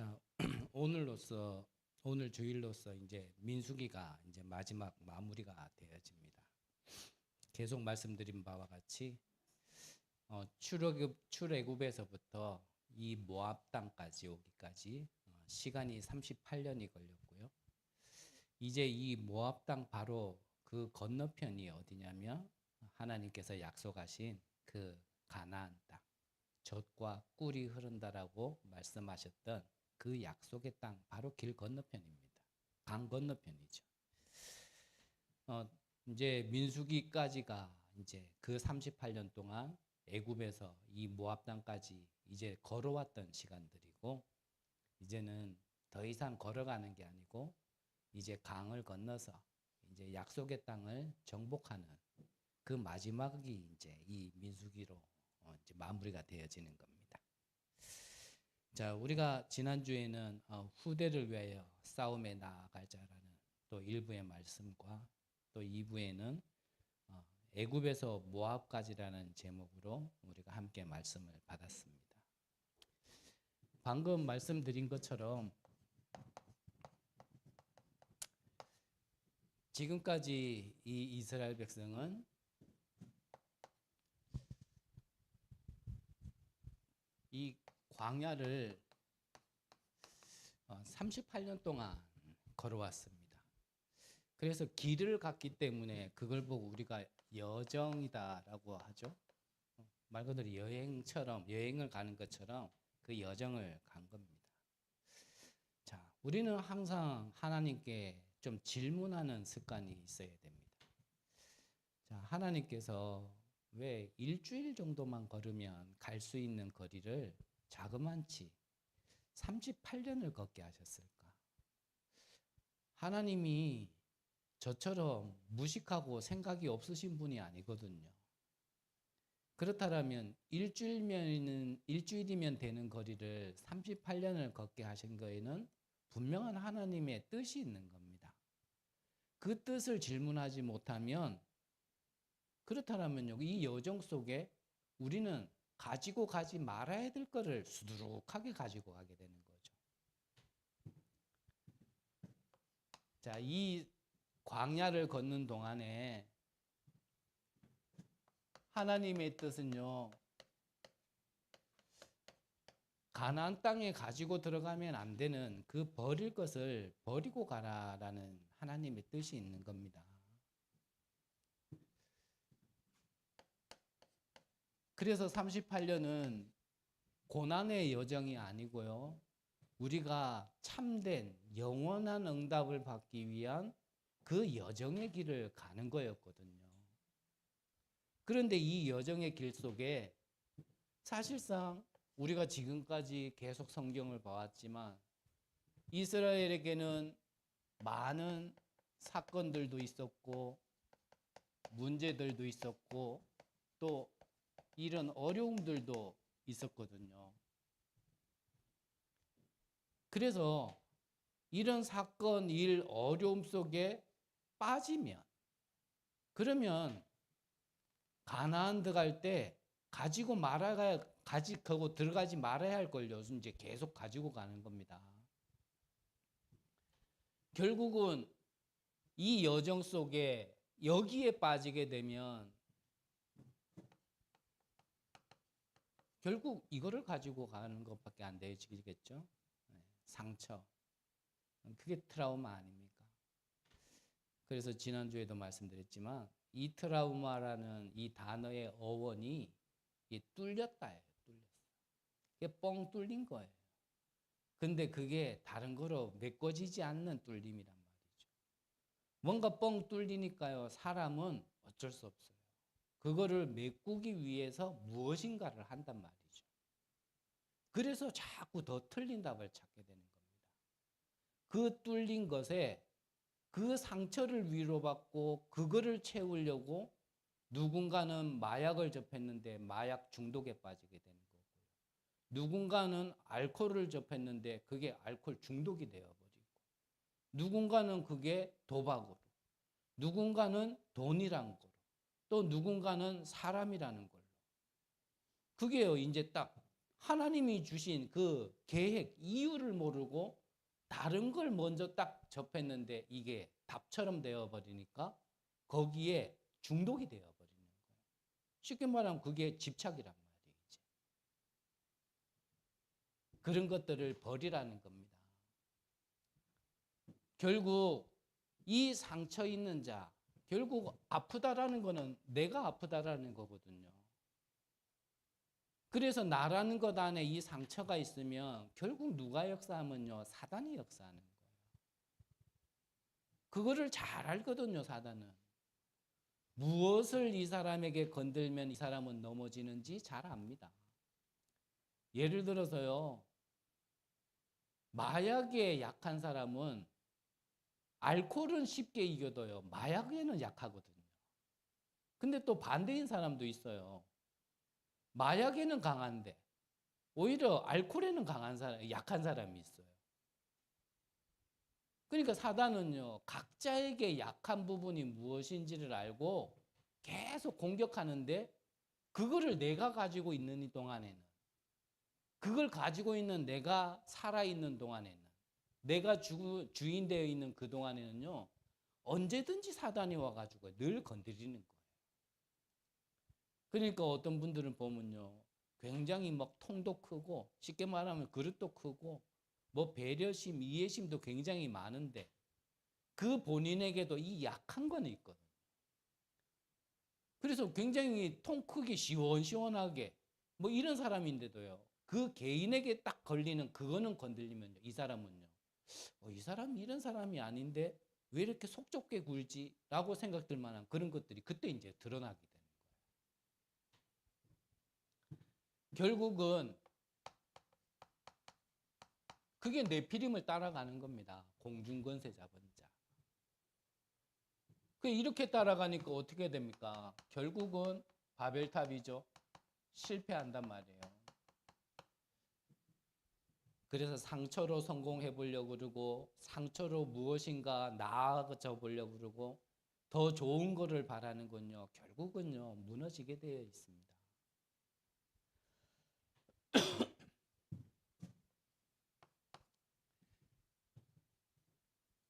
자, 오늘 주일로서 이제 민수기가 이제 마지막 마무리가 되어집니다. 계속 말씀드린 바와 같이 출애굽에서부터 이 모압 땅까지 오기까지 시간이 38년이 걸렸고요. 이제 이 모압 땅 바로 그 건너편이 어디냐면 하나님께서 약속하신 그 가나안 땅, 젖과 꿀이 흐른다라고 말씀하셨던 그 약속의 땅 바로 길 건너편입니다. 강 건너편이죠. 이제 민수기까지가 이제 그 38년 동안 애굽에서 이 모압 땅까지 이제 걸어왔던 시간들이고, 이제는 더 이상 걸어가는 게 아니고 이제 강을 건너서 이제 약속의 땅을 정복하는 그 마지막이 이제 이 민수기로 이제 마무리가 되어지는 겁니다. 자, 우리가 지난주에는 후대를 위하여 싸움에 나아갈 자라는 또 일부의 말씀과 또 2부에는 애굽에서 모압까지라는 제목으로 우리가 함께 말씀을 받았습니다. 방금 말씀드린 것처럼 지금까지 이 이스라엘 백성은 이 광야를 38년 동안 걸어왔습니다. 그래서 길을 갔기 때문에 그걸 보고 우리가 여정이다라고 하죠. 말 그대로 여행을 가는 것처럼 그 여정을 간 겁니다. 자, 우리는 항상 하나님께 좀 질문하는 습관이 있어야 됩니다. 자, 하나님께서 왜 일주일 정도만 걸으면 갈 수 있는 거리를 자그만치 38년을 걷게 하셨을까? 하나님이 저처럼 무식하고 생각이 없으신 분이 아니거든요. 그렇다면 일주일이면 되는 거리를 38년을 걷게 하신 거에는 분명한 하나님의 뜻이 있는 겁니다. 그 뜻을 질문하지 못하면, 그렇다면요, 이 여정 속에 우리는 가지고 가지 말아야 될 거를 수두룩하게 가지고 가게 되는 거죠. 자, 이 광야를 걷는 동안에 하나님의 뜻은요, 가나안 땅에 가지고 들어가면 안 되는 그 버릴 것을 버리고 가라라는 하나님의 뜻이 있는 겁니다. 그래서 38년은 고난의 여정이 아니고요, 우리가 참된 영원한 응답을 받기 위한 그 여정의 길을 가는 거였거든요. 그런데 이 여정의 길 속에 사실상 우리가 지금까지 계속 성경을 봐왔지만 이스라엘에게는 많은 사건들도 있었고 문제들도 있었고 또 이런 어려움들도 있었거든요. 그래서 이런 사건, 일, 어려움 속에 빠지면, 그러면 가나안 들어갈 때 가지고 들어가지 말아야 할 걸요. 이제 계속 가지고 가는 겁니다. 결국은 이 여정 속에 여기에 빠지게 되면 결국 이거를 가지고 가는 것밖에 안 되겠죠. 상처. 그게 트라우마 아닙니까? 그래서 지난주에도 말씀드렸지만 이 트라우마라는 이 단어의 어원이 뚫렸다예요. 뚫렸어. 이게 뻥 뚫린 거예요. 근데 그게 다른 거로 메꿔지지 않는 뚫림이란 말이죠. 뭔가 뻥 뚫리니까요, 사람은 어쩔 수 없어요. 그거를 메꾸기 위해서 무엇인가를 한단 말이죠. 그래서 자꾸 더 틀린 답을 찾게 되는 겁니다. 그 뚫린 것에 그 상처를 위로받고 그거를 채우려고 누군가는 마약을 접했는데 마약 중독에 빠지게 되는 거고요. 누군가는 알코올을 접했는데 그게 알코올 중독이 되어버리고, 누군가는 그게 도박으로, 누군가는 돈이란 거로, 또 누군가는 사람이라는 걸로. 그게요, 이제 딱 하나님이 주신 그 계획, 이유를 모르고 다른 걸 먼저 딱 접했는데 이게 답처럼 되어버리니까 거기에 중독이 되어버리는 거예요. 쉽게 말하면 그게 집착이란 말이에요. 이제. 그런 것들을 버리라는 겁니다. 결국 이 상처 있는 자, 결국 아프다라는 거는 내가 아프다라는 거거든요. 그래서 나라는 것 안에 이 상처가 있으면 결국 누가 역사하면요, 사단이 역사하는 거예요. 그거를 잘 알거든요, 사단은. 무엇을 이 사람에게 건들면 이 사람은 넘어지는지 잘 압니다. 예를 들어서요, 마약에 약한 사람은 알코올은 쉽게 이겨도요, 마약에는 약하거든요. 근데 또 반대인 사람도 있어요. 마약에는 강한데 오히려 알코올에는 강한 사람, 약한 사람이 있어요. 그러니까 사단은요, 각자에게 약한 부분이 무엇인지를 알고 계속 공격하는데 그거를 내가 가지고 있는 이 동안에는, 그걸 가지고 있는 내가 살아있는 동안에는, 내가 주인 되어 있는 그 동안에는요, 언제든지 사단이 와가지고 늘 건드리는 거예요. 그러니까 어떤 분들은 보면요, 굉장히 막 통도 크고, 쉽게 말하면 그릇도 크고, 뭐 배려심, 이해심도 굉장히 많은데 그 본인에게도 이 약한 건 있거든요. 그래서 굉장히 통 크게 시원시원하게 뭐 이런 사람인데도요, 그 개인에게 딱 걸리는 그거는 건들리면요, 이 사람은요, 이 사람이 이런 사람이 아닌데 왜 이렇게 속 좁게 굴지? 라고 생각될 만한 그런 것들이 그때 이제 드러나게 되는 거예요. 결국은 그게 네피림을 따라가는 겁니다. 공중권세 잡은 자. 이렇게 따라가니까 어떻게 됩니까? 결국은 바벨탑이죠. 실패한단 말이에요. 그래서 상처로 성공해 보려고 그러고, 상처로 무엇인가 나아져 보려고 그러고, 더 좋은 거를 바라는군요. 결국은요, 무너지게 되어 있습니다.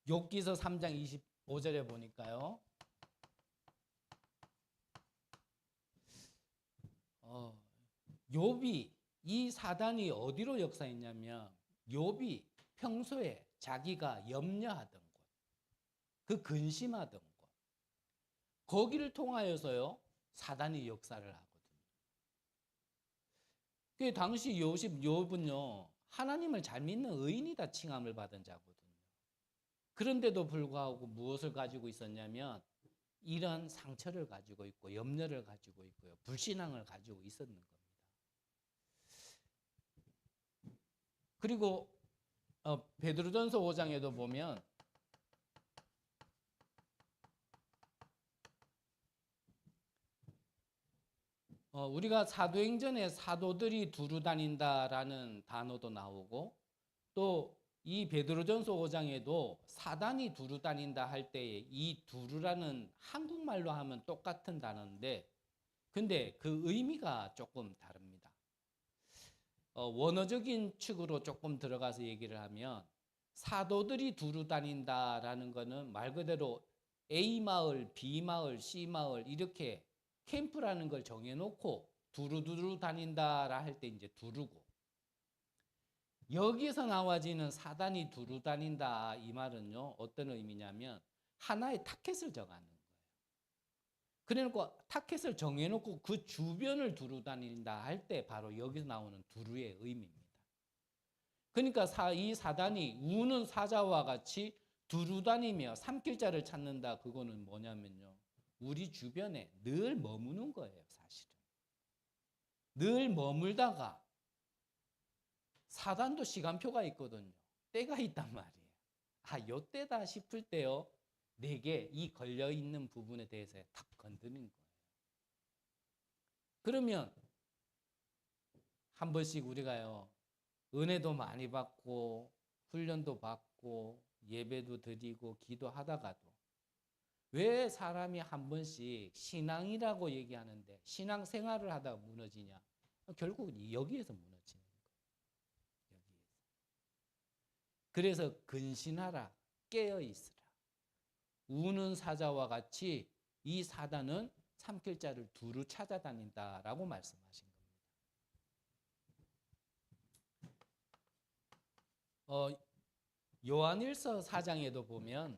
욥기서 3장 25절에 보니까요, 욥이 이 사단이 어디로 역사했냐면, 욥이 평소에 자기가 염려하던 곳, 그 근심하던 곳, 거기를 통하여서요, 사단이 역사를 하거든요. 그 당시 욥은요, 하나님을 잘 믿는 의인이다 칭함을 받은 자거든요. 그런데도 불구하고 무엇을 가지고 있었냐면, 이런 상처를 가지고 있고 염려를 가지고 있고요, 불신앙을 가지고 있었는 겁니다. 그리고 베드로전서 5장에도 보면 우리가 사도행전에 사도들이 두루 다닌다라는 단어도 나오고, 또 이 베드로전서 5장에도 사단이 두루 다닌다 할 때에 이 두루라는 한국말로 하면 똑같은 단어인데, 근데 그 의미가 조금 다릅니다. 원어적인 측으로 조금 들어가서 얘기를 하면, 사도들이 두루 다닌다라는 거는 말 그대로 A 마을, B 마을, C 마을 이렇게 캠프라는 걸 정해놓고 두루두루 다닌다라 할 때 이제 두루고, 여기서 나와지는 사단이 두루 다닌다 이 말은요, 어떤 의미냐면 하나의 타켓을 정하는 거예요. 그래놓고 타켓을 정해놓고 그 주변을 두루 다닌다 할 때 바로 여기서 나오는 두루의 의미입니다. 그러니까 이 사단이 우는 사자와 같이 두루 다니며 삼킬자를 찾는다, 그거는 뭐냐면요, 우리 주변에 늘 머무는 거예요. 사실은 늘 머물다가, 사단도 시간표가 있거든요. 때가 있단 말이에요. 요 때다 싶을 때요, 내게 이 걸려있는 부분에 대해서 탁 건드는 거예요. 그러면 한 번씩 우리가요, 은혜도 많이 받고 훈련도 받고 예배도 드리고 기도하다가도 왜 사람이 한 번씩 신앙이라고 얘기하는데 신앙생활을 하다가 무너지냐? 결국 여기에서 무너지는 거예요. 그래서 근신하라, 깨어 있으라. 우는 사자와 같이 이 사단은 삼킬 자를 두루 찾아다닌다라고 말씀하신 겁니다. 요한일서 4장에도 보면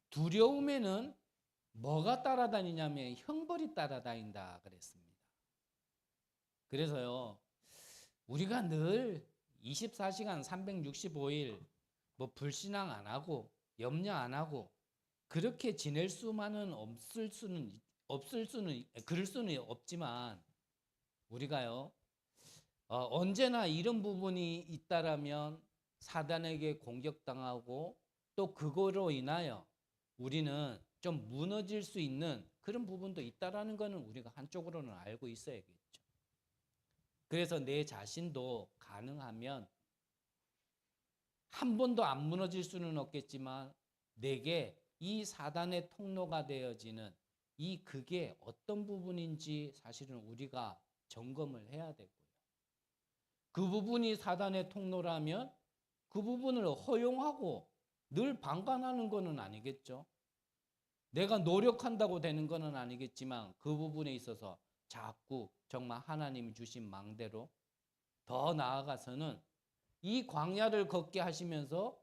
두려움에는 뭐가 따라다니냐면 형벌이 따라다닌다 그랬습니다. 그래서요, 우리가 늘 24시간 365일 뭐 불신앙 안 하고 염려 안 하고 그렇게 지낼 수만은 그럴 수는 없지만 우리가요, 언제나 이런 부분이 있다라면 사단에게 공격당하고 또 그거로 인하여 우리는 좀 무너질 수 있는 그런 부분도 있다라는 것은 우리가 한쪽으로는 알고 있어야겠죠. 그래서 내 자신도 가능하면 한 번도 안 무너질 수는 없겠지만 내게 이 사단의 통로가 되어지는 그게 어떤 부분인지 사실은 우리가 점검을 해야 되고요. 그 부분이 사단의 통로라면 그 부분을 허용하고 늘 방관하는 것은 아니겠죠. 내가 노력한다고 되는 것은 아니겠지만 그 부분에 있어서 자꾸 정말 하나님이 주신 망대로 더 나아가서는 이 광야를 걷게 하시면서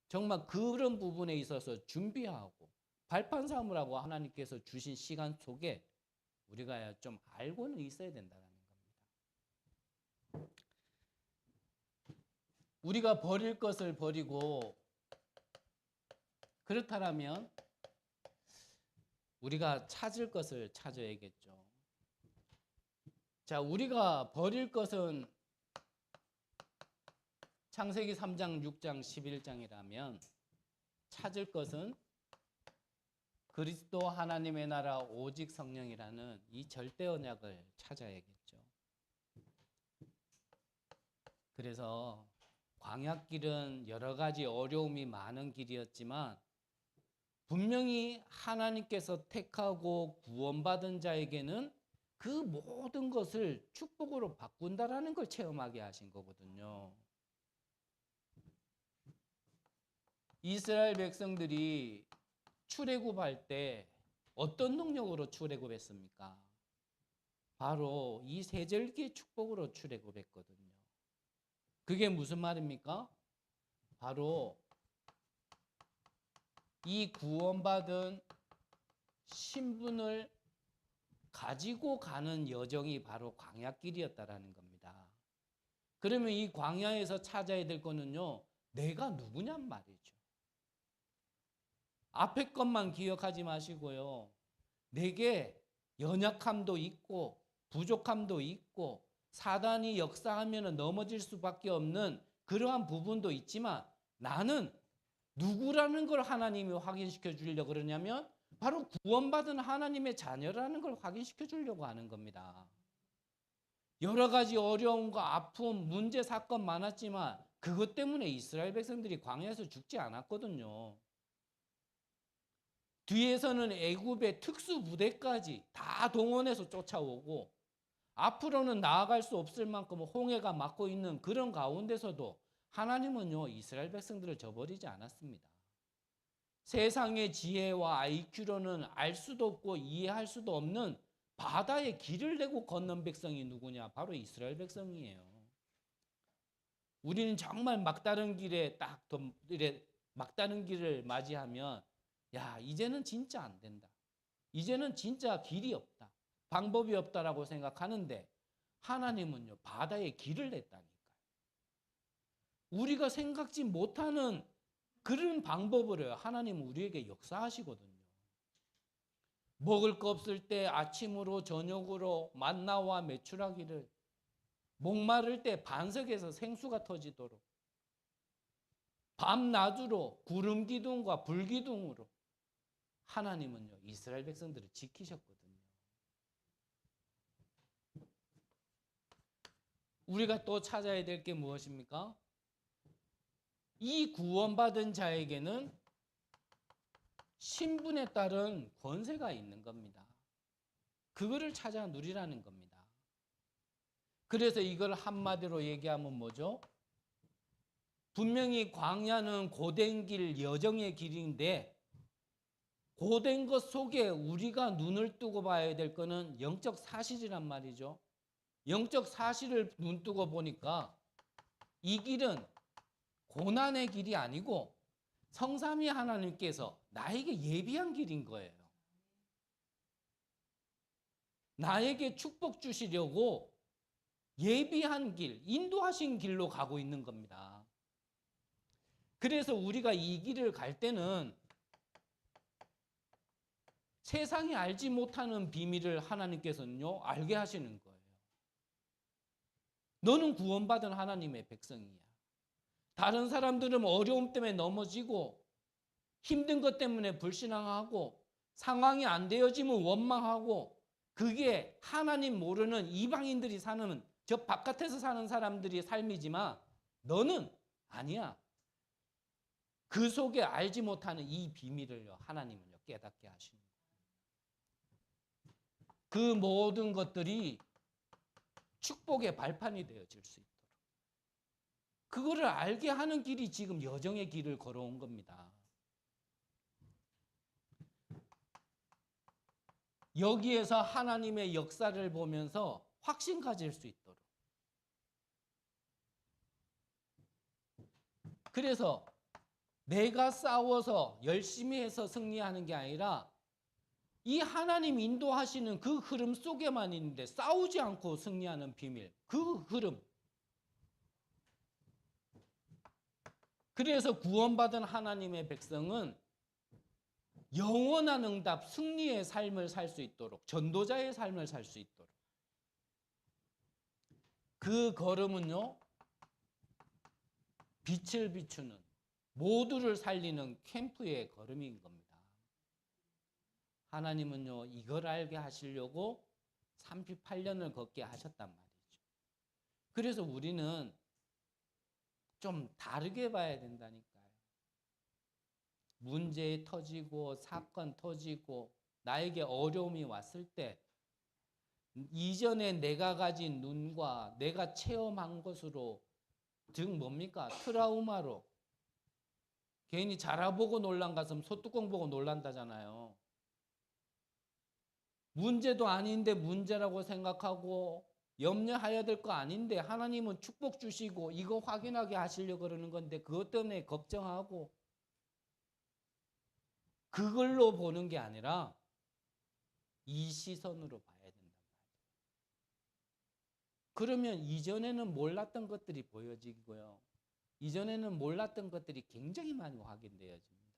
정말 그런 부분에 있어서 준비하고 발판 삼으라고 하나님께서 주신 시간 속에 우리가 좀 알고는 있어야 된다는 겁니다. 우리가 버릴 것을 버리고 그렇다면 우리가 찾을 것을 찾아야겠죠. 자, 우리가 버릴 것은 창세기 3장, 6장, 11장이라면 찾을 것은 그리스도 하나님의 나라 오직 성령이라는 이 절대 언약을 찾아야겠죠. 그래서 광야길은 여러 가지 어려움이 많은 길이었지만 분명히 하나님께서 택하고 구원받은 자에게는 그 모든 것을 축복으로 바꾼다라는 걸 체험하게 하신 거거든요. 이스라엘 백성들이 출애굽할 때 어떤 능력으로 출애굽했습니까? 바로 이 세절기의 축복으로 출애굽했거든요. 그게 무슨 말입니까? 바로 이 구원받은 신분을 가지고 가는 여정이 바로 광야길이었다라는 겁니다. 그러면 이 광야에서 찾아야 될 거는요, 내가 누구냔 말이죠. 앞에 것만 기억하지 마시고요. 내게 연약함도 있고 부족함도 있고 사단이 역사하면 넘어질 수밖에 없는 그러한 부분도 있지만 나는 누구라는 걸 하나님이 확인시켜 주려고 그러냐면 바로 구원받은 하나님의 자녀라는 걸 확인시켜 주려고 하는 겁니다. 여러 가지 어려움과 아픔, 문제, 사건 많았지만 그것 때문에 이스라엘 백성들이 광야에서 죽지 않았거든요. 뒤에서는 애굽의 특수부대까지 다 동원해서 쫓아오고 앞으로는 나아갈 수 없을 만큼 홍해가 막고 있는 그런 가운데서도 하나님은요, 이스라엘 백성들을 저버리지 않았습니다. 세상의 지혜와 IQ로는 알 수도 없고 이해할 수도 없는 바다에 길을 내고 건넌 백성이 누구냐? 바로 이스라엘 백성이에요. 우리는 정말 막다른 길에 막다른 길을 맞이하면 야, 이제는 진짜 안 된다. 이제는 진짜 길이 없다. 방법이 없다라고 생각하는데 하나님은요, 바다에 길을 냈다니까요. 우리가 생각지 못하는 그런 방법으로 하나님은 우리에게 역사하시거든요. 먹을 거 없을 때 아침으로 저녁으로 만나와 메추라기를, 목마를 때 반석에서 생수가 터지도록, 밤낮으로 구름 기둥과 불 기둥으로 하나님은요, 이스라엘 백성들을 지키셨거든요. 우리가 또 찾아야 될 게 무엇입니까? 이 구원받은 자에게는 신분에 따른 권세가 있는 겁니다. 그거를 찾아 누리라는 겁니다. 그래서 이걸 한마디로 얘기하면 뭐죠? 분명히 광야는 고된 길, 여정의 길인데 고된 것 속에 우리가 눈을 뜨고 봐야 될 거는 영적 사실이란 말이죠. 영적 사실을 눈뜨고 보니까 이 길은 고난의 길이 아니고 성삼위 하나님께서 나에게 예비한 길인 거예요. 나에게 축복 주시려고 예비한 길, 인도하신 길로 가고 있는 겁니다. 그래서 우리가 이 길을 갈 때는 세상이 알지 못하는 비밀을 하나님께서는요, 알게 하시는 거예요. 너는 구원받은 하나님의 백성이야. 다른 사람들은 어려움 때문에 넘어지고 힘든 것 때문에 불신앙하고 상황이 안 되어지면 원망하고 그게 하나님 모르는 이방인들이 사는 저 바깥에서 사는 사람들의 삶이지만 너는 아니야. 그 속에 알지 못하는 이 비밀을요, 하나님은요, 깨닫게 하시는 거예요. 그 모든 것들이 축복의 발판이 되어질 수 있도록. 그거를 알게 하는 길이 지금 여정의 길을 걸어온 겁니다. 여기에서 하나님의 역사를 보면서 확신 가질 수 있도록. 그래서 내가 싸워서 열심히 해서 승리하는 게 아니라 이 하나님 인도하시는 그 흐름 속에만 있는데 싸우지 않고 승리하는 비밀, 그 흐름. 그래서 구원받은 하나님의 백성은 영원한 응답, 승리의 삶을 살 수 있도록, 전도자의 삶을 살 수 있도록. 그 걸음은요, 빛을 비추는, 모두를 살리는 캠프의 걸음인 겁니다. 하나님은요, 이걸 알게 하시려고 38년을 걷게 하셨단 말이죠. 그래서 우리는 좀 다르게 봐야 된다니까요. 문제 터지고 사건 터지고 나에게 어려움이 왔을 때 이전에 내가 가진 눈과 내가 체험한 것으로, 즉 뭡니까? 트라우마로. 괜히 자라보고 놀란 가슴 소뚜껑 보고 놀란다잖아요. 문제도 아닌데 문제라고 생각하고 염려해야 될 거 아닌데 하나님은 축복 주시고 이거 확인하게 하시려고 그러는 건데 그것 때문에 걱정하고 그걸로 보는 게 아니라 이 시선으로 봐야 된단 말이에요. 그러면 이전에는 몰랐던 것들이 보여지고요. 이전에는 몰랐던 것들이 굉장히 많이 확인되어집니다.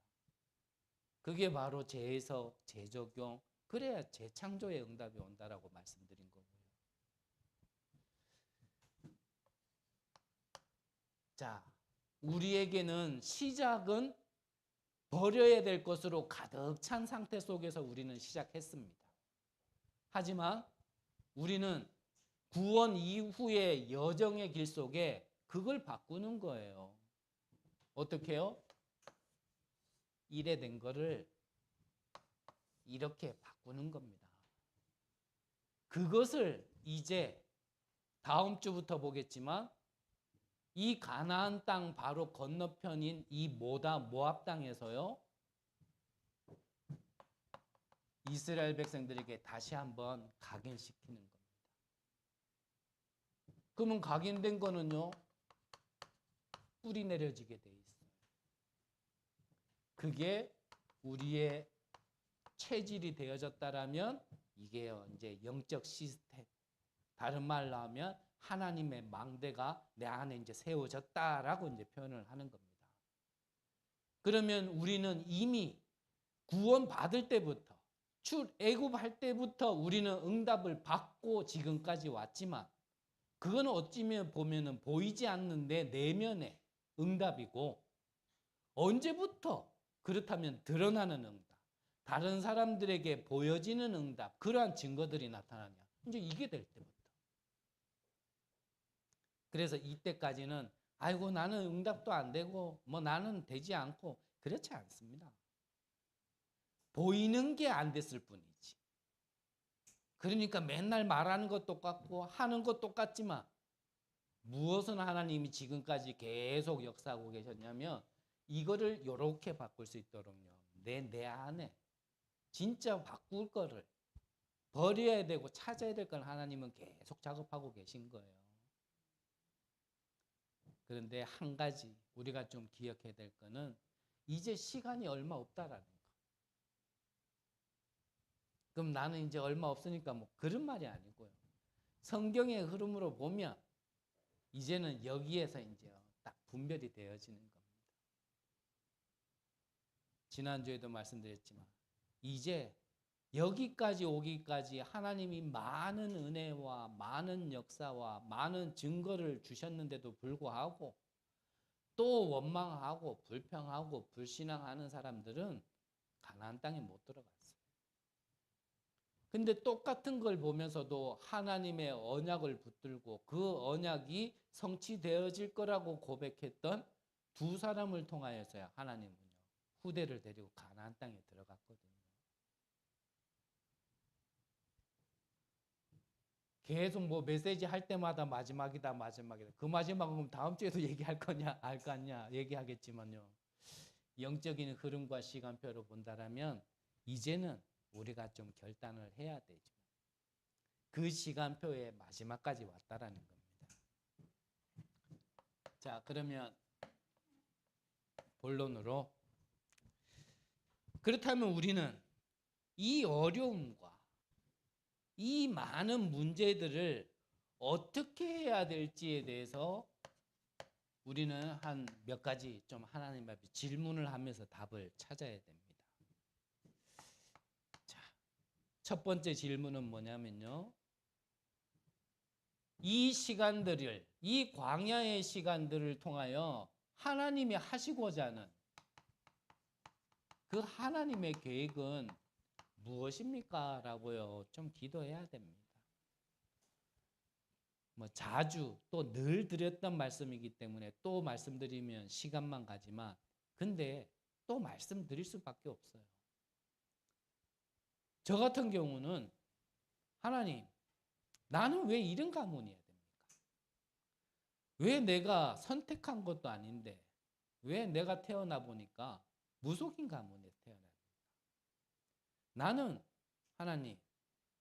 그게 바로 재해석, 재적용, 그래야 재창조의 응답이 온다라고 말씀드린 거고요. 자, 우리에게는 시작은 버려야 될 것으로 가득 찬 상태 속에서 우리는 시작했습니다. 하지만 우리는 구원 이후의 여정의 길 속에 그걸 바꾸는 거예요. 어떻게 해요? 이래 된 거를 이렇게 바꾸는 겁니다. 그것을 이제 다음 주부터 보겠지만 이 가나안 땅 바로 건너편인 이 모압 땅에서요, 이스라엘 백성들에게 다시 한번 각인시키는 겁니다. 그러면 각인된 거는요, 뿌리 내려지게 돼 있어요. 그게 우리의 체질이 되어졌다라면 이게요, 이제 영적 시스템. 다른 말로 하면 하나님의 망대가 내 안에 이제 세워졌다라고 이제 표현을 하는 겁니다. 그러면 우리는 이미 구원 받을 때부터 출애굽할 때부터 우리는 응답을 받고 지금까지 왔지만 그건 어찌면 보면은 보이지 않는데 내면의 응답이고 언제부터 그렇다면 드러나는 응답, 다른 사람들에게 보여지는 응답, 그러한 증거들이 나타나냐? 이제 이게 될 때부터. 그래서 이때까지는 아이고 나는 응답도 안 되고 뭐 나는 되지 않고 그렇지 않습니다. 보이는 게 안 됐을 뿐이지. 그러니까 맨날 말하는 것 똑같고 하는 것 똑같지만 무엇은 하나님이 지금까지 계속 역사하고 계셨냐면 이거를 이렇게 바꿀 수 있도록요. 내 안에 진짜 바꿀 거를 버려야 되고 찾아야 될 걸 하나님은 계속 작업하고 계신 거예요. 그런데 한 가지 우리가 좀 기억해야 될 거는 이제 시간이 얼마 없다라는 거. 그럼 나는 이제 얼마 없으니까 뭐 그런 말이 아니고요. 성경의 흐름으로 보면 이제는 여기에서 이제 딱 분별이 되어지는 겁니다. 지난주에도 말씀드렸지만 이제 여기까지 오기까지 하나님이 많은 은혜와 많은 역사와 많은 증거를 주셨는데도 불구하고 또 원망하고 불평하고 불신앙하는 사람들은 가나안 땅에 못 들어갔어요. 근데 똑같은 걸 보면서도 하나님의 언약을 붙들고 그 언약이 성취되어질 거라고 고백했던 두 사람을 통하여서야 하나님은요 후대를 데리고 가나안 땅에 들어갔거든요. 계속 뭐 메시지 할 때마다 마지막이다. 그 마지막은 그럼 다음 주에도 얘기할 거냐 알 거 아니야 얘기하겠지만요. 영적인 흐름과 시간표로 본다라면 이제는 우리가 좀 결단을 해야 되죠. 그 시간표의 마지막까지 왔다라는 겁니다. 자, 그러면 본론으로 그렇다면 우리는 이 어려움과 이 많은 문제들을 어떻게 해야 될지에 대해서 우리는 한 몇 가지 좀 하나님 앞에 질문을 하면서 답을 찾아야 됩니다. 자, 첫 번째 질문은 뭐냐면요. 이 시간들을, 이 광야의 시간들을 통하여 하나님이 하시고자 하는 그 하나님의 계획은 무엇입니까? 라고요. 좀 기도해야 됩니다. 뭐 자주 또 늘 드렸던 말씀이기 때문에 또 말씀드리면 시간만 가지만 근데 또 말씀드릴 수밖에 없어요. 저 같은 경우는 하나님, 나는 왜 이런 가문이어야 됩니까? 왜 내가 선택한 것도 아닌데 왜 내가 태어나 보니까 무속인 가문에 태어납니까? 나는 하나님,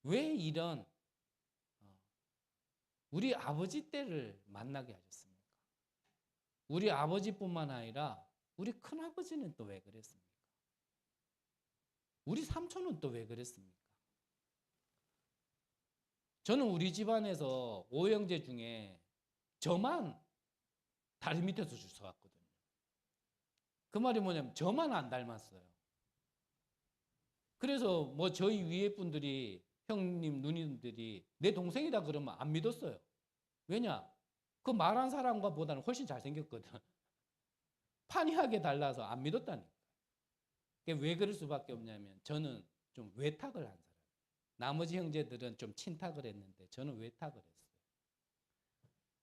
왜 이런 우리 아버지 때를 만나게 하셨습니까? 우리 아버지뿐만 아니라 우리 큰아버지는 또 왜 그랬습니까? 우리 삼촌은 또 왜 그랬습니까? 저는 우리 집안에서 5형제 중에 저만 다리 밑에서 주워왔거든요. 그 말이 뭐냐면 저만 안 닮았어요. 그래서 뭐 저희 위에 분들이 형님, 누님들이 내 동생이다 그러면 안 믿었어요. 왜냐? 그 말한 사람과 보다는 훨씬 잘생겼거든. 판이하게 달라서 안 믿었다니까. 왜 그럴 수밖에 없냐면 저는 좀 외탁을 한 사람. 나머지 형제들은 좀 친탁을 했는데 저는 외탁을 했어요.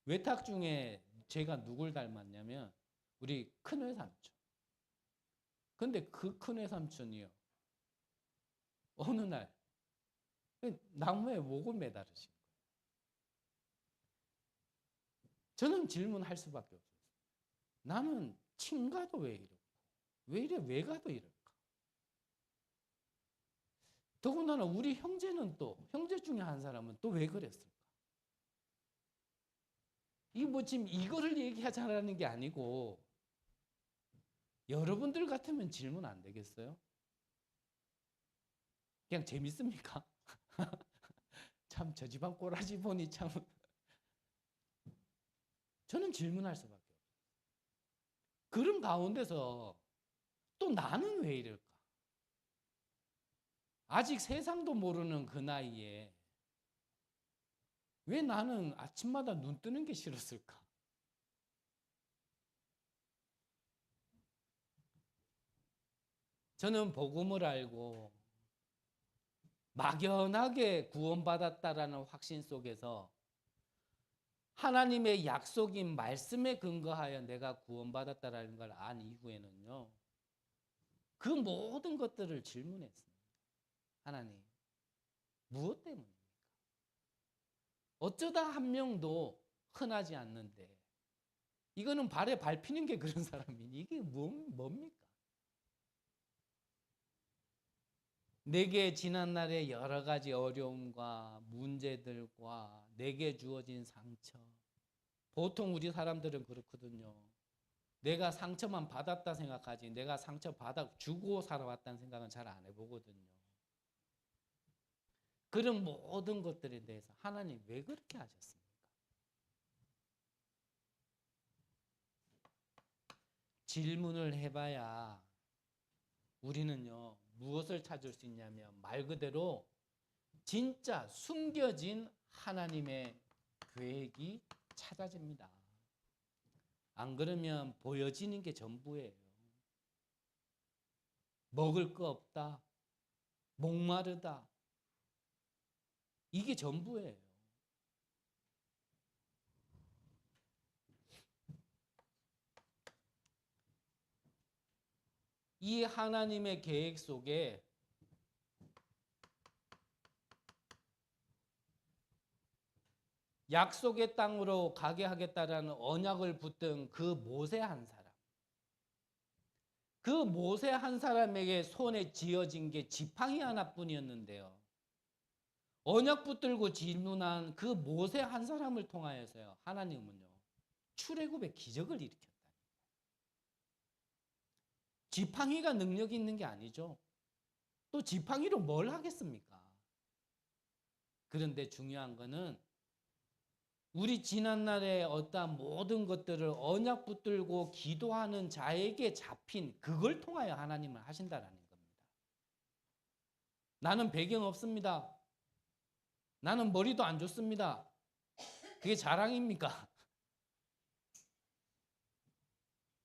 외탁 중에 제가 누굴 닮았냐면 우리 큰외삼촌. 근데 그 큰외삼촌이요. 어느 날 나무에 목을 매달으신 거예요. 저는 질문할 수밖에 없어요. 나는 친가도 왜 이렇고 왜 이래 외가도 이럴까? 더군다나 우리 형제는 또 형제 중에 한 사람은 또 왜 그랬을까? 이 뭐 지금 이거를 얘기하자라는 게 아니고 여러분들 같으면 질문 안 되겠어요? 그냥 재밌습니까? 참 저 집안 꼬라지 보니 참 저는 질문할 수밖에 없어요. 그런 가운데서 또 나는 왜 이럴까? 아직 세상도 모르는 그 나이에 왜 나는 아침마다 눈 뜨는 게 싫었을까? 저는 복음을 알고 막연하게 구원받았다라는 확신 속에서 하나님의 약속인 말씀에 근거하여 내가 구원받았다라는 걸 안 이후에는요. 그 모든 것들을 질문했습니다. 하나님, 무엇 때문입니까? 어쩌다 한 명도 흔하지 않는데 이거는 발에 밟히는 게 그런 사람이니 이게 뭡니까? 내게 지난날의 여러 가지 어려움과 문제들과 내게 주어진 상처. 보통 우리 사람들은 그렇거든요. 내가 상처만 받았다 생각하지 내가 상처 받아 주고 살아왔다는 생각은 잘 안 해보거든요. 그런 모든 것들에 대해서 하나님 왜 그렇게 하셨습니까? 질문을 해봐야 우리는요 무엇을 찾을 수 있냐면 말 그대로 진짜 숨겨진 하나님의 계획이 찾아집니다. 안 그러면 보여지는 게 전부예요. 먹을 거 없다, 목마르다, 이게 전부예요. 이 하나님의 계획 속에 약속의 땅으로 가게 하겠다라는 언약을 붙든 그 모세 한 사람. 그 모세 한 사람에게 손에 쥐어진 게 지팡이 하나뿐이었는데요. 언약 붙들고 질문한 그 모세 한 사람을 통하여서요. 하나님은요. 출애굽의 기적을 일으켰다. 지팡이가 능력이 있는 게 아니죠. 또 지팡이로 뭘 하겠습니까? 그런데 중요한 거는 우리 지난날의 어떠한 모든 것들을 언약 붙들고 기도하는 자에게 잡힌 그걸 통하여 하나님을 하신다라는 겁니다. 나는 배경 없습니다. 나는 머리도 안 좋습니다. 그게 자랑입니까?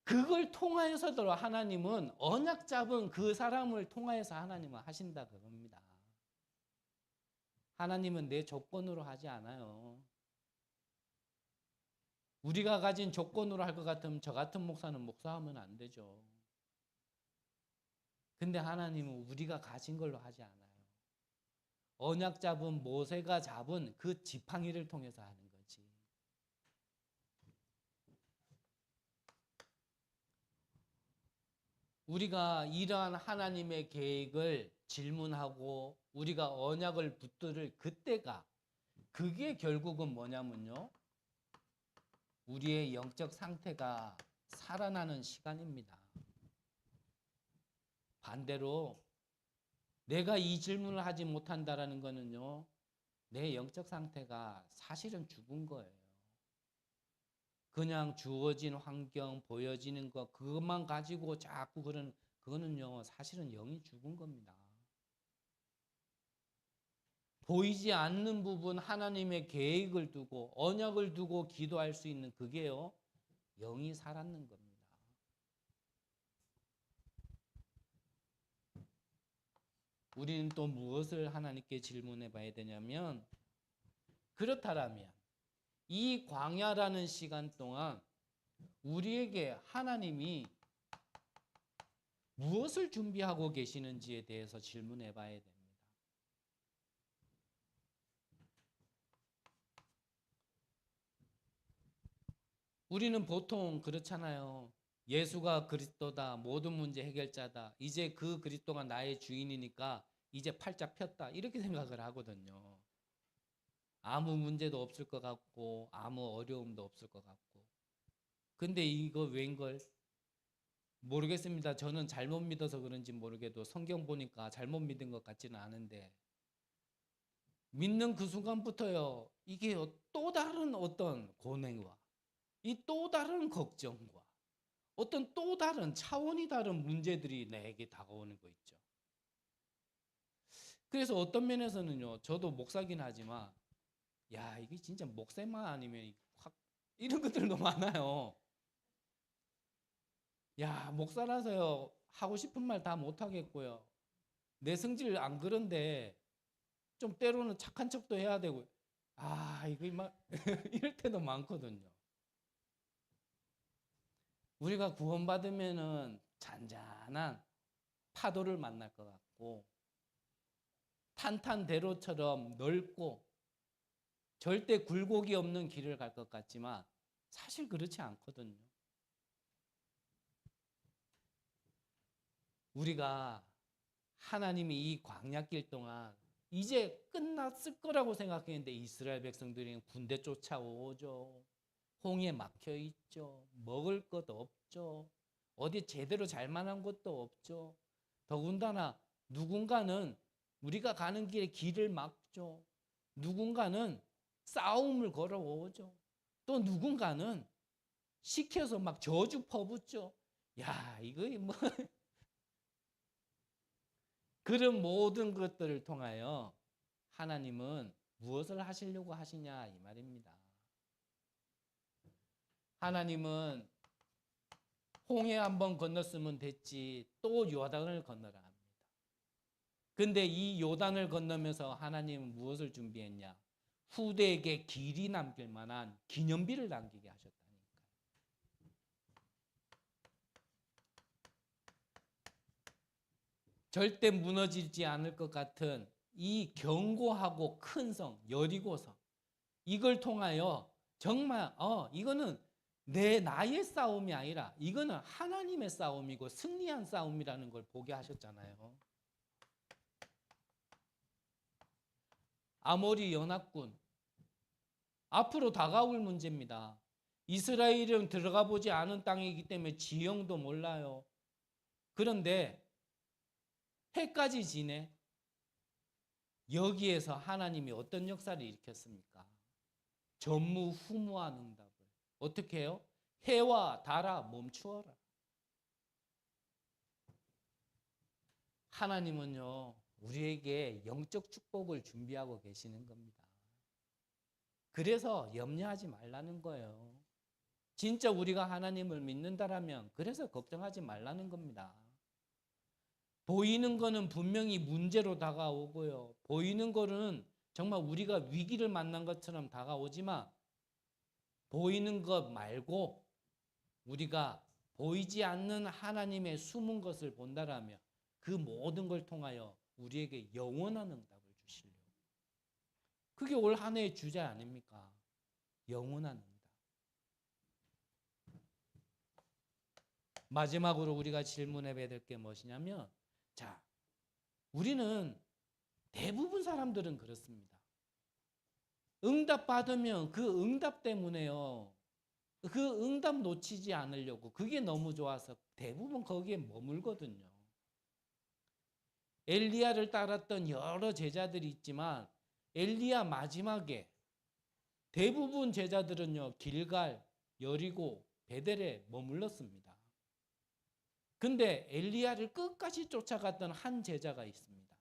그걸 통하여서도 하나님은 언약 잡은 그 사람을 통하여서 하나님은 하신다 그겁니다. 하나님은 내 조건으로 하지 않아요. 우리가 가진 조건으로 할 것 같으면 저 같은 목사는 목사하면 안 되죠. 근데 하나님은 우리가 가진 걸로 하지 않아요. 언약 잡은 모세가 잡은 그 지팡이를 통해서 하는 거지. 우리가 이러한 하나님의 계획을 질문하고 우리가 언약을 붙들을 그때가 그게 결국은 뭐냐면요. 우리의 영적 상태가 살아나는 시간입니다. 반대로 내가 이 질문을 하지 못한다라는 거는요. 내 영적 상태가 사실은 죽은 거예요. 그냥 주어진 환경, 보여지는 것 그것만 가지고 자꾸 그거는요. 사실은 영이 죽은 겁니다. 보이지 않는 부분 하나님의 계획을 두고 언약을 두고 기도할 수 있는 그게요. 영이 살았는 겁니다. 우리는 또 무엇을 하나님께 질문해 봐야 되냐면 그렇다라면 이 광야라는 시간 동안 우리에게 하나님이 무엇을 준비하고 계시는지에 대해서 질문해 봐야 됩니다. 우리는 보통 그렇잖아요. 예수가 그리스도다. 모든 문제 해결자다. 이제 그 그리스도가 나의 주인이니까 이제 팔자 폈다. 이렇게 생각을 하거든요. 아무 문제도 없을 것 같고 아무 어려움도 없을 것 같고. 근데 이거 웬걸? 모르겠습니다. 저는 잘못 믿어서 그런지 모르게도 성경 보니까 잘못 믿은 것 같지는 않은데 믿는 그 순간부터요. 이게 또 다른 어떤 고뇌와 이 또 다른 걱정과 어떤 또 다른 차원이 다른 문제들이 내게 다가오는 거 있죠. 그래서 어떤 면에서는요. 저도 목사긴 하지만 야 이게 진짜 목사만 아니면 확 이런 것들도 많아요. 야 목사라서요. 하고 싶은 말 다 못하겠고요. 내 성질 안 그런데 좀 때로는 착한 척도 해야 되고 이거 막 이럴 때도 많거든요. 우리가 구원받으면은 잔잔한 파도를 만날 것 같고 탄탄대로처럼 넓고 절대 굴곡이 없는 길을 갈 것 같지만 사실 그렇지 않거든요. 우리가 하나님이 이 광야길 동안 이제 끝났을 거라고 생각했는데 이스라엘 백성들이 군대 쫓아오죠. 홍해 막혀 있죠. 먹을 것 없죠. 어디 제대로 잘 만한 것도 없죠. 더군다나 누군가는 우리가 가는 길에 길을 막죠. 누군가는 싸움을 걸어오죠. 또 누군가는 시켜서 막 저주 퍼붓죠. 야, 이거 뭐 그런 모든 것들을 통하여 하나님은 무엇을 하시려고 하시냐 이 말입니다. 하나님은 홍해 한번 건넜으면 됐지 또 요단을 건너라 합니다. 근데 이 요단을 건너면서 하나님은 무엇을 준비했냐? 후대에게 길이 남길 만한 기념비를 남기게 하셨다니까요. 절대 무너지지 않을 것 같은 이 견고하고 큰 성 여리고성, 이걸 통하여 정말 이거는 나의 싸움이 아니라 이거는 하나님의 싸움이고 승리한 싸움이라는 걸 보게 하셨잖아요. 아모리 연합군 앞으로 다가올 문제입니다. 이스라엘은 들어가 보지 않은 땅이기 때문에 지형도 몰라요. 그런데 해까지 지내. 여기에서 하나님이 어떤 역사를 일으켰습니까? 전무후무한 응답을. 어떻게 해요? 해와 달아 멈추어라. 하나님은요, 우리에게 영적 축복을 준비하고 계시는 겁니다. 그래서 염려하지 말라는 거예요. 진짜 우리가 하나님을 믿는다라면 그래서 걱정하지 말라는 겁니다. 보이는 거는 분명히 문제로 다가오고요. 보이는 거는 정말 우리가 위기를 만난 것처럼 다가오지만 보이는 것 말고 우리가 보이지 않는 하나님의 숨은 것을 본다라면 그 모든 걸 통하여 우리에게 영원한 응답을 주시려고. 그게 올 한 해의 주제 아닙니까? 영원한 응답. 마지막으로 우리가 질문해 봐야 될 게 무엇이냐면, 자, 우리는 대부분 사람들은 그렇습니다. 응답 받으면 그 응답 때문에요. 그 응답 놓치지 않으려고 그게 너무 좋아서 대부분 거기에 머물거든요. 엘리야를 따랐던 여러 제자들이 있지만 엘리야 마지막에 대부분 제자들은요 길갈, 여리고, 베델에 머물렀습니다. 근데 엘리야를 끝까지 쫓아갔던 한 제자가 있습니다.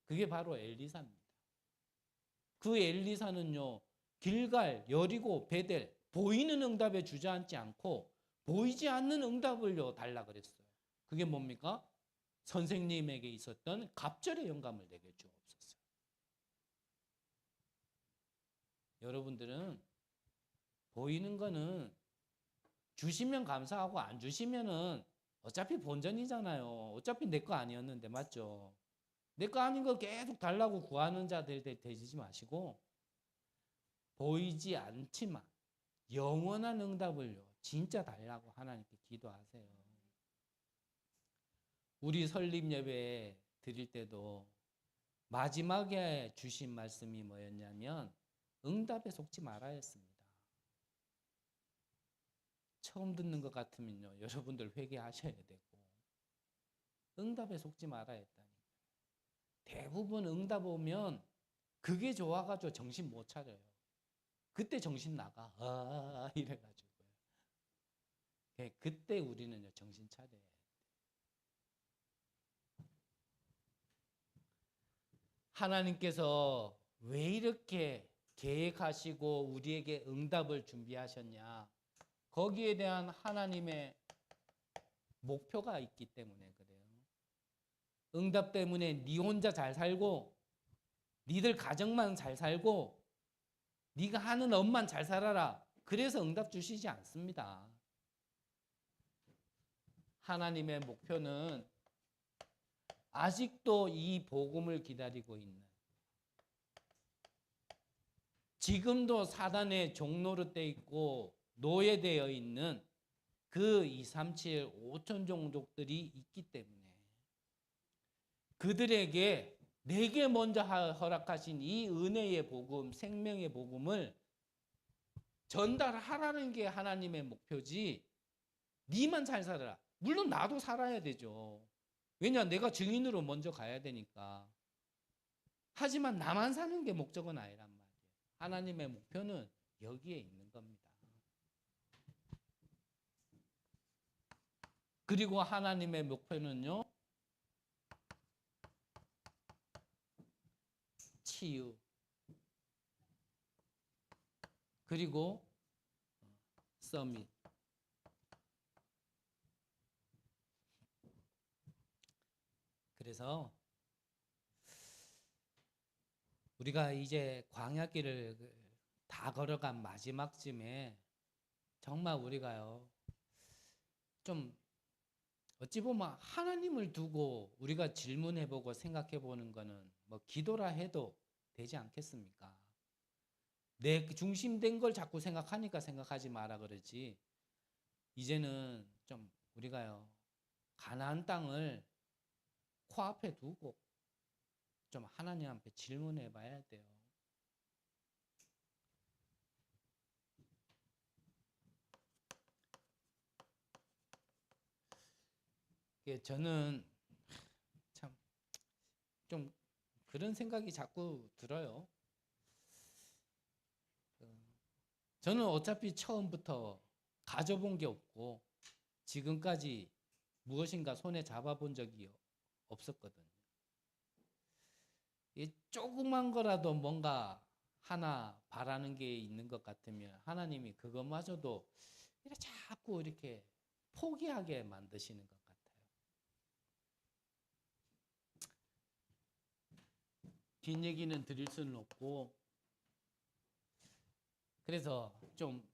그게 바로 엘리사입니다. 그 엘리사는요 길갈, 여리고, 베델 보이는 응답에 주저앉지 않고 보이지 않는 응답을요 달라 그랬어요. 그게 뭡니까? 선생님에게 있었던 갑절의 영감을 내게 주옵소서. 여러분들은 보이는 거는 주시면 감사하고 안 주시면은 어차피 본전이잖아요. 어차피 내 거 아니었는데 맞죠? 내 거 아닌 거 계속 달라고 구하는 자들 되지 마시고 보이지 않지만 영원한 응답을요 진짜 달라고 하나님께 기도하세요. 우리 설립 예배 드릴 때도 마지막에 주신 말씀이 뭐였냐면 응답에 속지 말아야 했습니다. 처음 듣는 것 같으면요 여러분들 회개하셔야 되고 응답에 속지 말아야 했다니. 대부분 응답 오면 그게 좋아가지고 정신 못 차려요. 그때 정신 나가 이래가지고요. 그때 우리는요 정신 차려야 돼요. 하나님께서 왜 이렇게 계획하시고 우리에게 응답을 준비하셨냐? 거기에 대한 하나님의 목표가 있기 때문에 그래요. 응답 때문에 네 혼자 잘 살고 니들 가정만 잘 살고 네가 하는 업만 잘 살아라. 그래서 응답 주시지 않습니다. 하나님의 목표는 아직도 이 복음을 기다리고 있는 지금도 사단의 종로로 돼 있고 노예되어 있는 그 237 5천 종족들이 있기 때문에 그들에게 내게 먼저 허락하신 이 은혜의 복음, 생명의 복음을 전달하라는 게 하나님의 목표지. 니만 잘 살아라. 물론 나도 살아야 되죠. 왜냐, 내가 증인으로 먼저 가야 되니까. 하지만 나만 사는 게 목적은 아니란 말이에요. 하나님의 목표는 여기에 있는 겁니다. 그리고 하나님의 목표는요, 치유, 그리고 서밋. 그래서 우리가 이제 광야길을 다 걸어간 마지막쯤에 정말 우리가요, 좀 어찌 보면 하나님을 두고 우리가 질문해보고 생각해보는 거는 뭐 기도라 해도 되지 않겠습니까? 내 중심된 걸 자꾸 생각하니까 생각하지 마라 그러지. 이제는 좀 우리가요, 가나안 땅을 코앞에 두고 좀 하나님 앞에 질문해 봐야 돼요. 저는 참 좀 그런 생각이 자꾸 들어요. 저는 어차피 처음부터 가져본 게 없고 지금까지 무엇인가 손에 잡아본 적이 없었거든요. 조그만 거라도 뭔가 하나 바라는 게 있는 것 같으면 하나님이 그것마저도 자꾸 이렇게 포기하게 만드시는 것 같아요. 긴 얘기는 드릴 수는 없고, 그래서 좀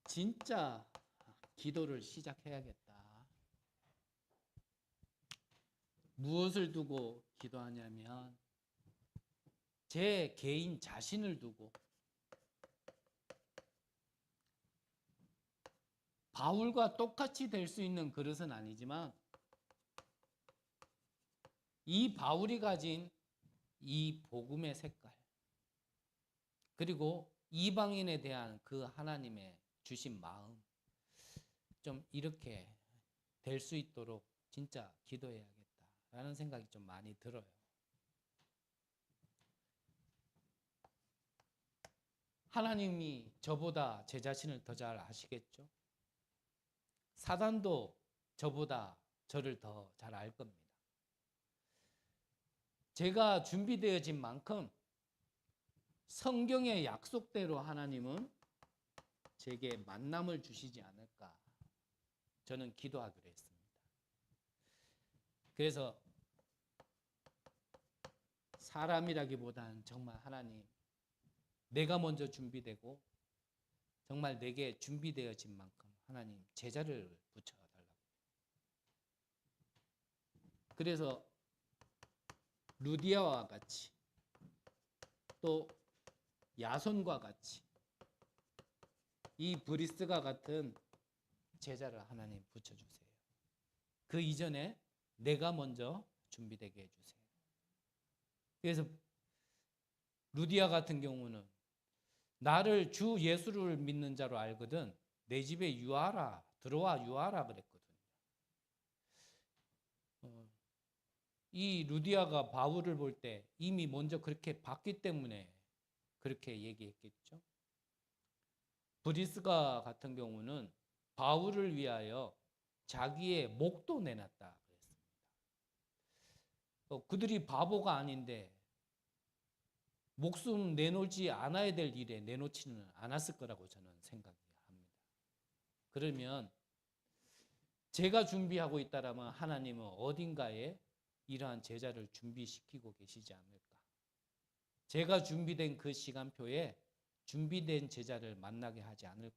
진짜 기도를 시작해야겠다. 무엇을 두고 기도하냐면 제 개인 자신을 두고, 바울과 똑같이 될 수 있는 그릇은 아니지만 이 바울이 가진 이 복음의 색깔, 그리고 이방인에 대한 그 하나님의 주신 마음, 좀 이렇게 될 수 있도록 진짜 기도해야겠다라는 생각이 좀 많이 들어요. 하나님이 저보다 제 자신을 더 잘 아시겠죠? 사단도 저보다 저를 더 잘 알 겁니다. 제가 준비되어진 만큼 성경의 약속대로 하나님은 제게 만남을 주시지 않을까 저는 기도하기로 했습니다. 그래서 사람이라기보다는 정말 하나님, 내가 먼저 준비되고 정말 내게 준비되어진 만큼 하나님 제자를 붙여달라고. 그래서 루디아와 같이 또 야손과 같이 이 브리스가 같은 제자를 하나님 붙여주세요. 그 이전에 내가 먼저 준비되게 해주세요. 그래서 루디아 같은 경우는 나를 주 예수를 믿는 자로 알거든 내 집에 유하라, 들어와 유하라 그랬거든요. 이 루디아가 바울을 볼 때 이미 먼저 그렇게 봤기 때문에 그렇게 얘기했겠죠. 브리스가 같은 경우는 바울을 위하여 자기의 목도 내놨다 그랬습니다. 그들이 바보가 아닌데 목숨 내놓지 않아야 될 일에 내놓지는 않았을 거라고 저는 생각합니다. 그러면 제가 준비하고 있다라면 하나님은 어딘가에 이러한 제자를 준비시키고 계시지 않을까. 제가 준비된 그 시간표에 준비된 제자를 만나게 하지 않을까.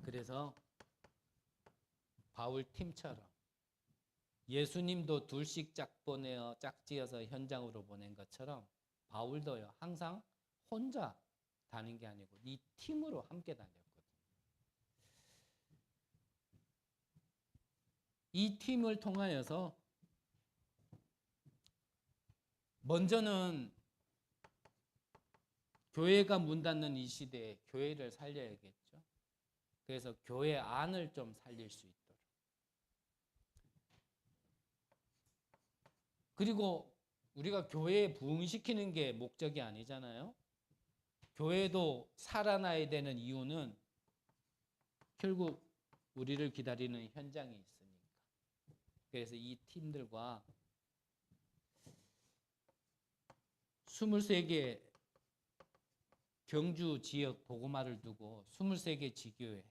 그래서 바울 팀처럼 예수님도 둘씩 짝지어서 현장으로 보낸 것처럼 바울도요. 항상 혼자 다닌 게 아니고 이 팀으로 함께 다녔거든요. 이 팀을 통하여서 먼저는 교회가 문 닫는 이 시대에 교회를 살려야겠죠. 그래서 교회 안을 좀 살릴 수 있도록. 그리고 우리가 교회에 부흥시키는 게 목적이 아니잖아요. 교회도 살아나야 되는 이유는 결국 우리를 기다리는 현장이 있으니까. 그래서 이 팀들과 23개 경주 지역 복음화를 두고 23개 지교회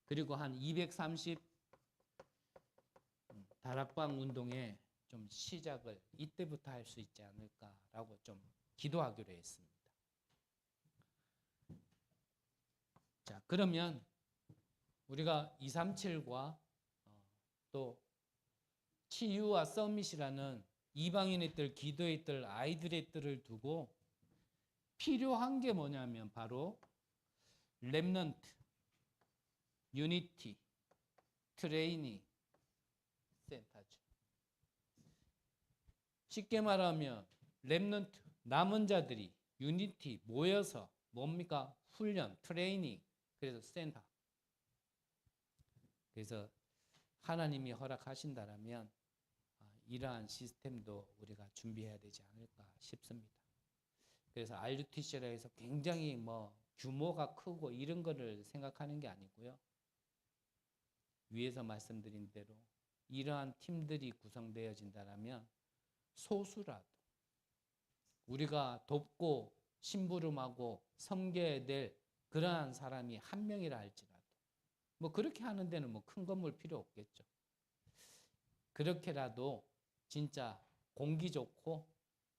그리고 한 230 다락방 운동에 좀 시작을 이때부터 할 수 있지 않을까라고 좀 기도하기로 했습니다. 자, 그러면 우리가 237과 또 치유와 서밋이라는 이방인의 뜰, 기도의 뜰, 아이들의 뜰을 두고 필요한 게 뭐냐면 바로 렘넌트, 유니티, 트레이닝 센터죠. 쉽게 말하면 렘넌트, 남은 자들이 유니티 모여서 뭡니까? 훈련, 트레이닝, 그래서 센터. 그래서 하나님이 허락하신다라면 이러한 시스템도 우리가 준비해야 되지 않을까 싶습니다. 그래서 RUTC라 해서 굉장히 규모가 크고 이런 거를 생각하는 게 아니고요. 위에서 말씀드린 대로 이러한 팀들이 구성되어진다라면 소수라도 우리가 돕고 심부름하고 섬겨야 될 그러한 사람이 한 명이라 할지라도 그렇게 하는 데는 큰 건물 필요 없겠죠. 그렇게라도 진짜 공기 좋고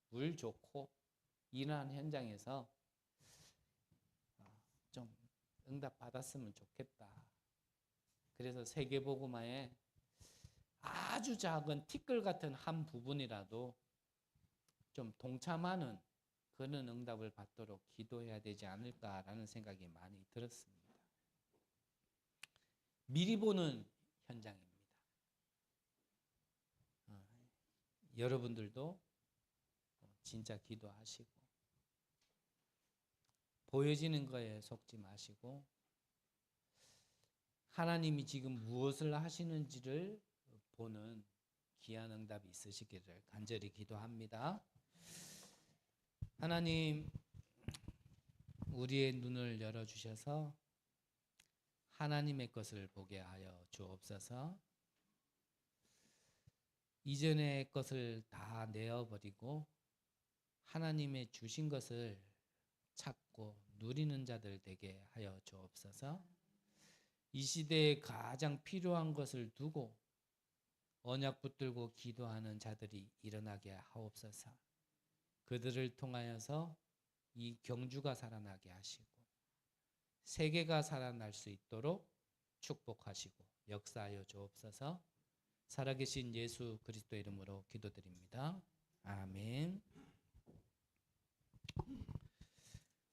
물 좋고 이러한 현장에서 좀 응답 받았으면 좋겠다. 그래서 세계복음화에 아주 작은 티끌 같은 한 부분이라도 좀 동참하는 그런 응답을 받도록 기도해야 되지 않을까라는 생각이 많이 들었습니다. 미리 보는 현장입니다. 여러분들도 진짜 기도하시고 보여지는 거에 속지 마시고 하나님이 지금 무엇을 하시는지를 보는 귀한 응답이 있으시기를 간절히 기도합니다. 하나님, 우리의 눈을 열어주셔서 하나님의 것을 보게 하여 주옵소서. 이전의 것을 다 내어버리고 하나님의 주신 것을 찾고 누리는 자들 되게 하여 주옵소서. 이 시대에 가장 필요한 것을 두고 언약 붙들고 기도하는 자들이 일어나게 하옵소서. 그들을 통하여서 이 경주가 살아나게 하시고 세계가 살아날 수 있도록 축복하시고 역사하여 주옵소서. 살아계신 예수 그리스도 이름으로 기도드립니다.